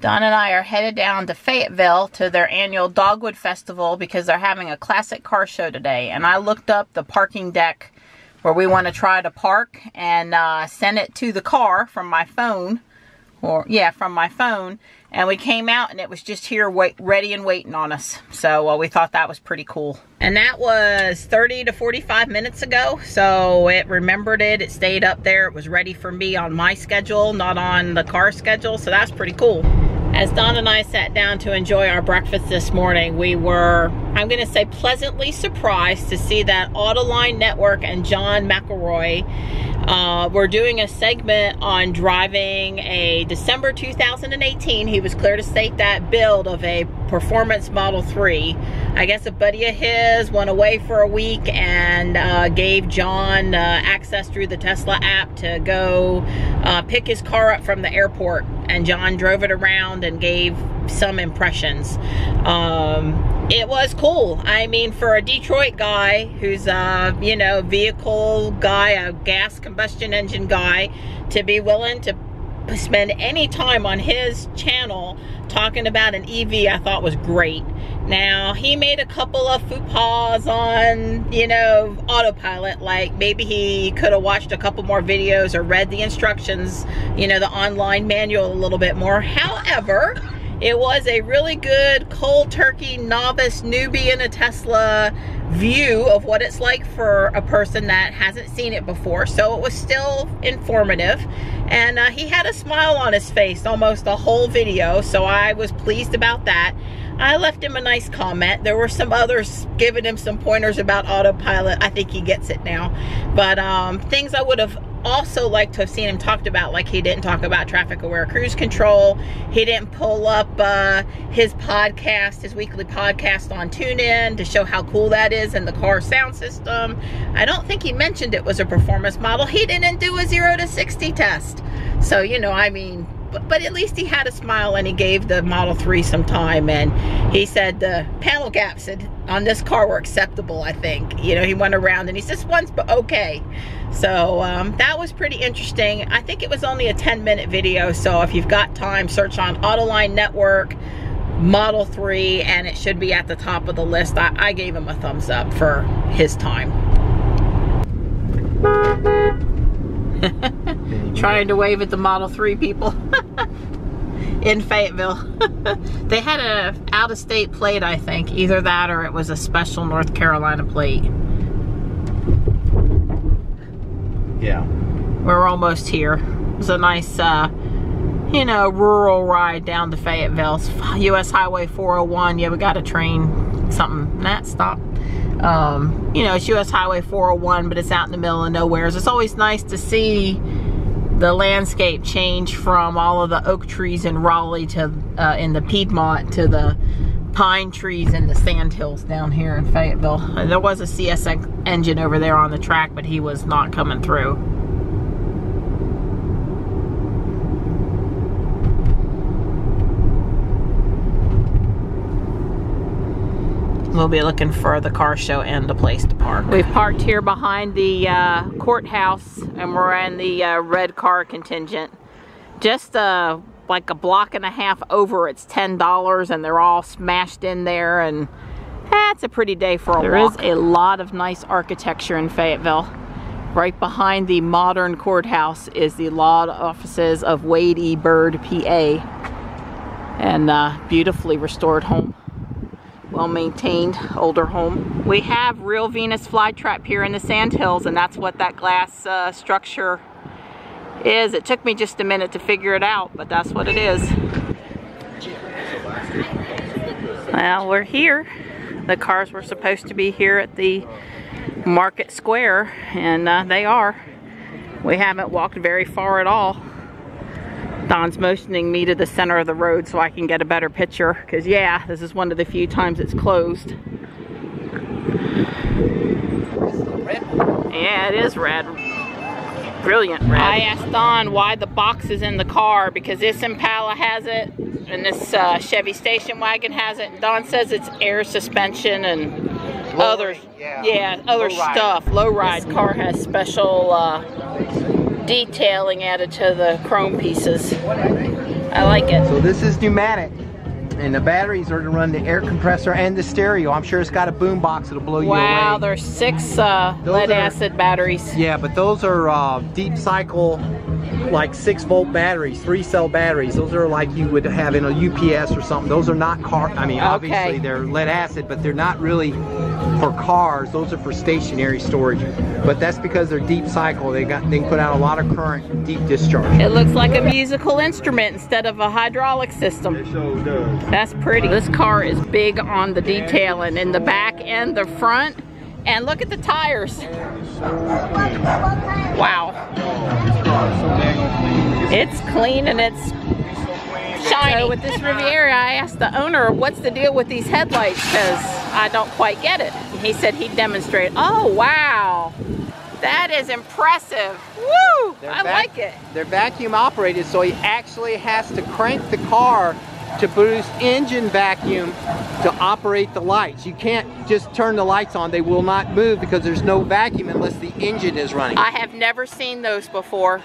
Don and I are headed down to Fayetteville to their annual Dogwood Festival because they're having a classic car show today. And I looked up the parking deck where we want to try to park and send it to the car from my phone. From my phone. And we came out and it was just here ready and waiting on us. So we thought that was pretty cool. And that was 30 to 45 minutes ago. So it remembered it. It stayed up there. It was ready for me on my schedule, not on the car schedule. So that's pretty cool. As Don and I sat down to enjoy our breakfast this morning, we were, I'm going to say, pleasantly surprised to see that Autoline Network and John McElroy were doing a segment on driving a December 2018, he was clear to state that, build of a performance Model 3. I guess a buddy of his went away for a week and gave John access through the Tesla app to go pick his car up from the airport. And John drove it around and gave some impressions. It was cool. I mean, for a Detroit guy who's a, you know, vehicle guy, a gas combustion engine guy, to be willing to spend any time on his channel talking about an EV, I thought was great. Now, he made a couple of faux pas on, you know, autopilot, like maybe he could have watched a couple more videos or read the instructions, you know, the online manual a little bit more. However, it was a really good cold turkey novice newbie in a Tesla view of what it's like for a person that hasn't seen it before. So it was still informative, and he had a smile on his face almost the whole video, so I was pleased about that. I left him a nice comment. There were some others giving him some pointers about autopilot. I think he gets it now, but things I would have also liked to have seen him talked about, like he didn't talk about traffic aware cruise control. He didn't pull up his podcast, his weekly podcast on TuneIn to show how cool that is and the car sound system. I don't think he mentioned it was a performance model. He didn't do a 0 to 60 test. So, you know, I mean, but at least he had a smile and he gave the Model 3 some time, and he said the panel gaps on this car were acceptable, I think. You know, he went around and he says once, but okay. So that was pretty interesting. I think it was only a 10-minute video, so if you've got time, search on Autoline Network, Model 3, and it should be at the top of the list. I gave him a thumbs up for his time. Trying to wave at the Model 3 people in Fayetteville. They had a out-of-state plate, I think. Either that or it was a special North Carolina plate. Yeah. We're almost here. It was a nice, you know, rural ride down to Fayetteville. It's US Highway 401. Yeah, we got a train, something. Nah, stop. You know, it's US Highway 401, but it's out in the middle of nowhere. It's always nice to see the landscape change from all of the oak trees in Raleigh to in the Piedmont to the pine trees and the sand hills down here in Fayetteville. There was a CSX engine over there on the track, but he was not coming through. We'll be looking for the car show and a place to park. We've parked here behind the courthouse, and we're in the red car contingent. Just like a block and a half over, it's $10, and they're all smashed in there, and that's a pretty day for a walk. There is a lot of nice architecture in Fayetteville. Right behind the modern courthouse is the law offices of Wade E. Bird, PA, and beautifully restored home. Well-maintained older home. We have real Venus flytrap here in the sandhills, and that's what that glass structure is. It took me just a minute to figure it out, but that's what it is. Well, we're here. The cars were supposed to be here at the Market Square, and they are. We haven't walked very far at all. Don's motioning me to the center of the road so I can get a better picture, because yeah, this is one of the few times it's closed. Yeah, it is red. Brilliant red. I asked Don why the box is in the car, because this Impala has it and this Chevy station wagon has it. And Don says it's air suspension and other stuff. Low-ride car has special detailing added to the chrome pieces. I like it. So this is pneumatic, and the batteries are to run the air compressor and the stereo. I'm sure it's got a boom box that'll blow you away. Wow, there's 6 lead acid batteries. Yeah, but those are deep cycle, like 6-volt batteries, 3-cell batteries. Those are like you would have in a UPS or something. Those are not car. I mean, obviously they're lead acid, but they're not really for cars. Those are for stationary storage. But that's because they're deep cycle. They can put out a lot of current, deep discharge. It looks like a musical instrument instead of a hydraulic system. It sure does. That's pretty. This car is big on the detailing in the back and the front. And look at the tires. Wow. It's clean and it's shiny. So with this Riviera, I asked the owner, what's the deal with these headlights? Because I don't quite get it. He said he'd demonstrate. Oh, wow. That is impressive. Woo! I like it. They're vacuum operated, so he actually has to crank the car to produce engine vacuum to operate the lights. You can't just turn the lights on. They will not move because there's no vacuum unless the engine is running. I have never seen those before.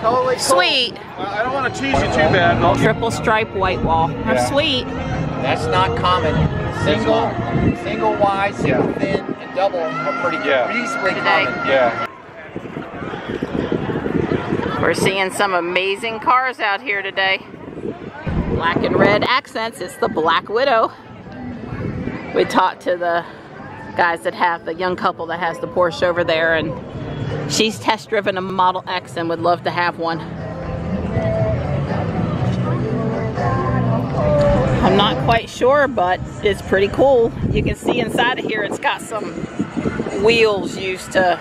Totally cool. Sweet. Well, I don't want to tease you too bad. Triple stripe white wall. How sweet. That's not common. Single wide, single thin, and double are pretty reasonably common. Yeah. We're seeing some amazing cars out here today. Black and red accents. It's the Black Widow. We talked to the guys that have the young couple that has the Porsche over there, and she's test driven a Model X and would love to have one. I'm not quite sure, but it's pretty cool. You can see inside of here it's got some wheels used to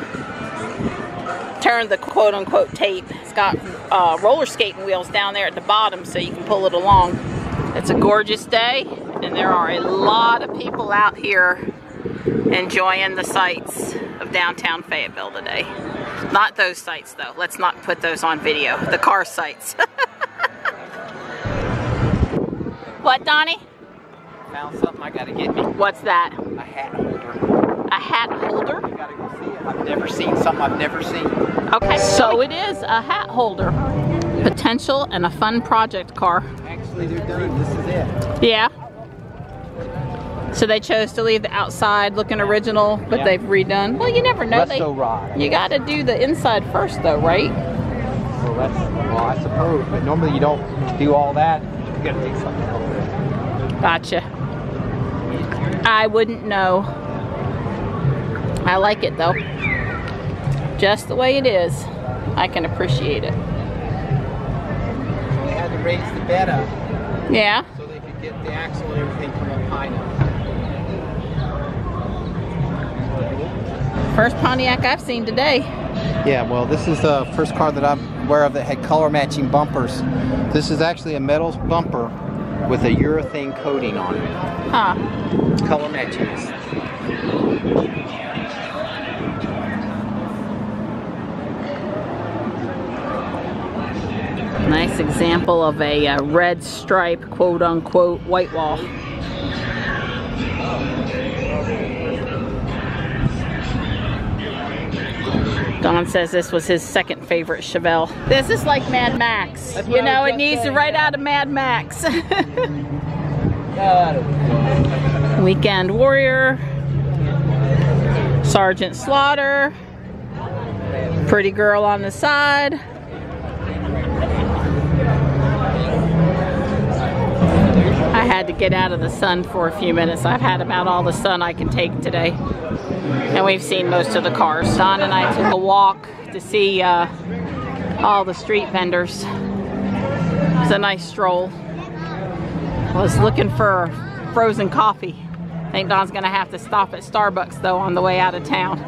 turn the quote-unquote tape. It's got roller skating wheels down there at the bottom so you can pull it along. It's a gorgeous day, and there are a lot of people out here enjoying the sights of downtown Fayetteville today. Not those sights though. Let's not put those on video. The car sights. What, Donnie? Found something I gotta get me. What's that? A hat holder. A hat holder? I gotta go see it. I've never seen something I've never seen. Okay, so it is a hat holder. Potential and a fun project car. Actually, they're done. This is it. Yeah. So they chose to leave the outside looking original, but they've redone. Well, you never know. Resto rod. You got to do the inside first, though, right? So that's, well, I suppose, but normally you don't do all that. You gotta take something else. Gotcha. I wouldn't know. I like it though. Just the way it is. I can appreciate it. They had to raise the bed up Yeah. so they could get the axle and everything come up high enough. First Pontiac I've seen today. Yeah, well, this is the first car that I'm aware of that had color matching bumpers. This is actually a metal bumper with a urethane coating on it. Huh. Color matching. Nice example of a red stripe, quote unquote, white wall. Don says this was his second favorite Chevelle. This is like Mad Max. You know, it needs to right out of Mad Max. Weekend Warrior. Sergeant Slaughter. Pretty girl on the side. I had to get out of the sun for a few minutes. I've had about all the sun I can take today. And we've seen most of the cars. Don and I took a walk to see all the street vendors. It was a nice stroll. I was looking for frozen coffee. I think Don's gonna have to stop at Starbucks though on the way out of town.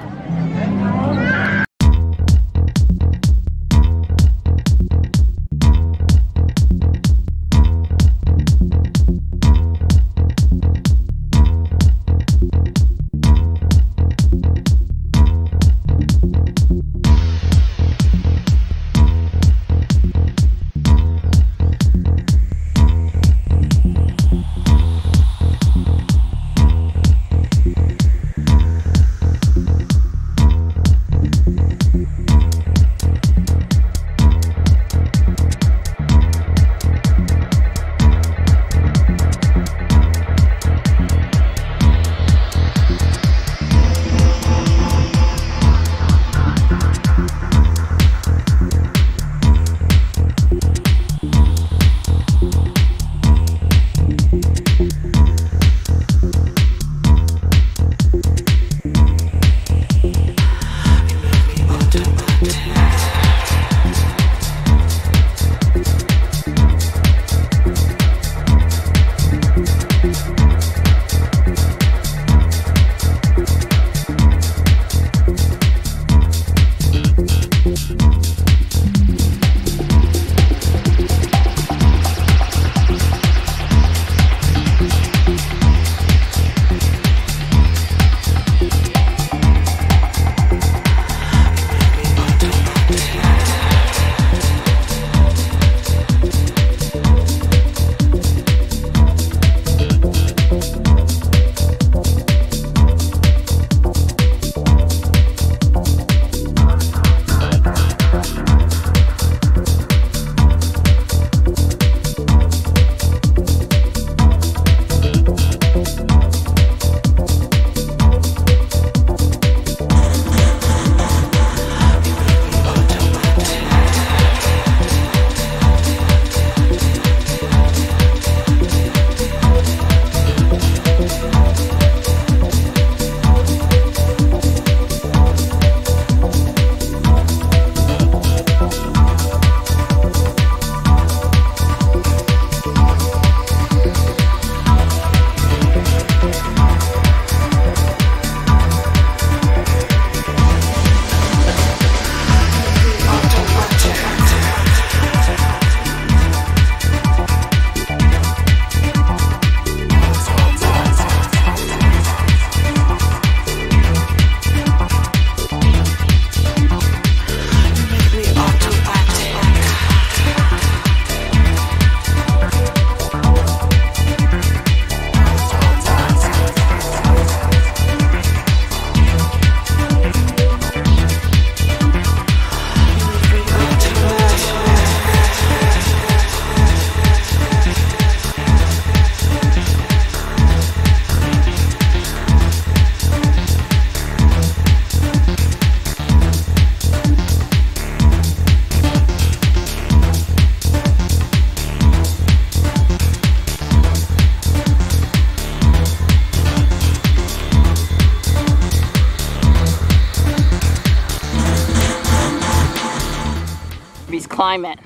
Ramsby's climate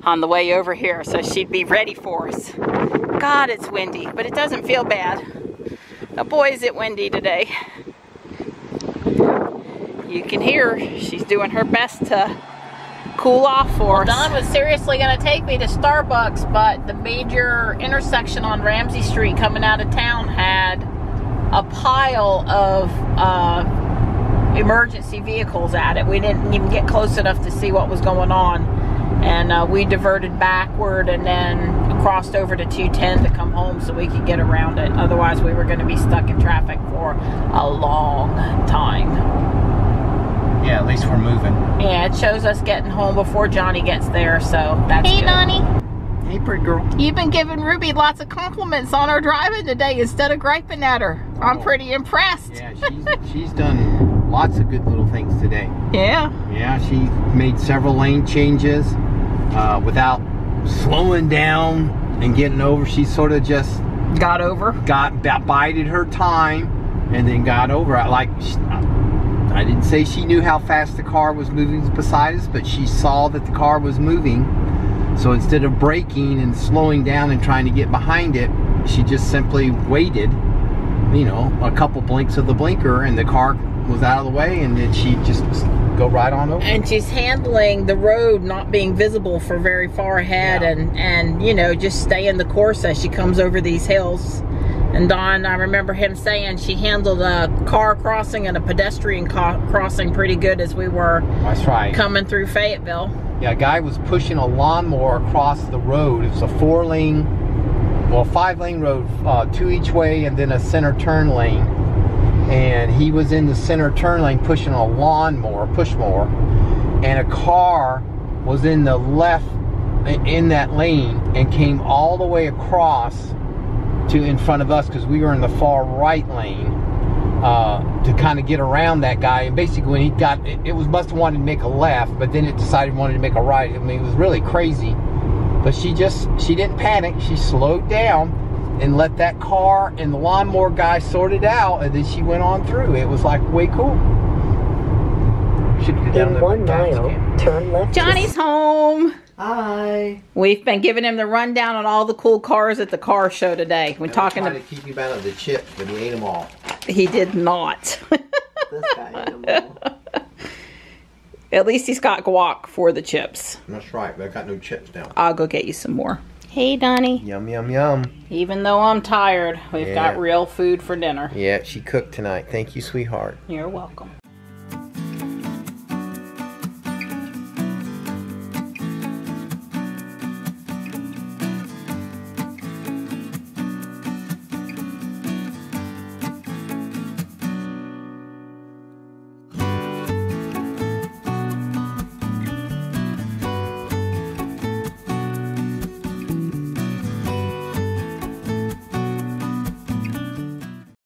on the way over here, so she'd be ready for us. God, it's windy, but it doesn't feel bad. Oh boy, is it windy today. You can hear she's doing her best to cool off for us. Don was seriously going to take me to Starbucks, but the major intersection on Ramsey Street coming out of town had a pile of emergency vehicles at it. We didn't even get close enough to see what was going on, and we diverted backward and then crossed over to 210 to come home so we could get around it. Otherwise we were going to be stuck in traffic for a long time. Yeah, at least we're moving. Yeah, it shows us getting home before Johnny gets there, so that's good. Hey, Donnie. Hey, pretty girl. You've been giving Ruby lots of compliments on her driving today instead of griping at her. I'm pretty impressed. Yeah, she's done lots of good little things today. Yeah. Yeah, she made several lane changes without slowing down and getting over. She sort of just bided her time and then got over it. Like, I didn't say she knew how fast the car was moving beside us, but she saw that the car was moving. So instead of braking and slowing down and trying to get behind it, she just simply waited, you know, a couple blinks of the blinker, and the car was out of the way, and then she just go right on over. And she's handling the road not being visible for very far ahead, yeah. and you know, just staying the course as she comes over these hills. And Don, I remember him saying she handled a car crossing and a pedestrian crossing pretty good as we were coming through Fayetteville. Yeah, a guy was pushing a lawnmower across the road. It was a 5-lane road, 2 each way, and then a center turn lane. And he was in the center turn lane pushing a lawnmower, push mower, and a car was in the left, in that lane, and came all the way across to in front of us, because we were in the far right lane, to kind of get around that guy. And basically when he got, it was must have wanted to make a left, but then it decided it wanted to make a right. I mean, it was really crazy. But she didn't panic. She slowed down and let that car and the lawnmower guy sort it out, and then she went on through. It was like way cool. In 1 mile, turn left. Johnny's home. Hi. We've been giving him the rundown on all the cool cars at the car show today. We're talking to keep him out of the chips, but he ate them all. He did not. This guy ate them all. At least he's got guac for the chips. That's right, but I got no chips now. I'll go get you some more. Hey, Donnie. Yum, yum, yum. Even though I'm tired, we've got real food for dinner. Yeah, she cooked tonight. Thank you, sweetheart. You're welcome.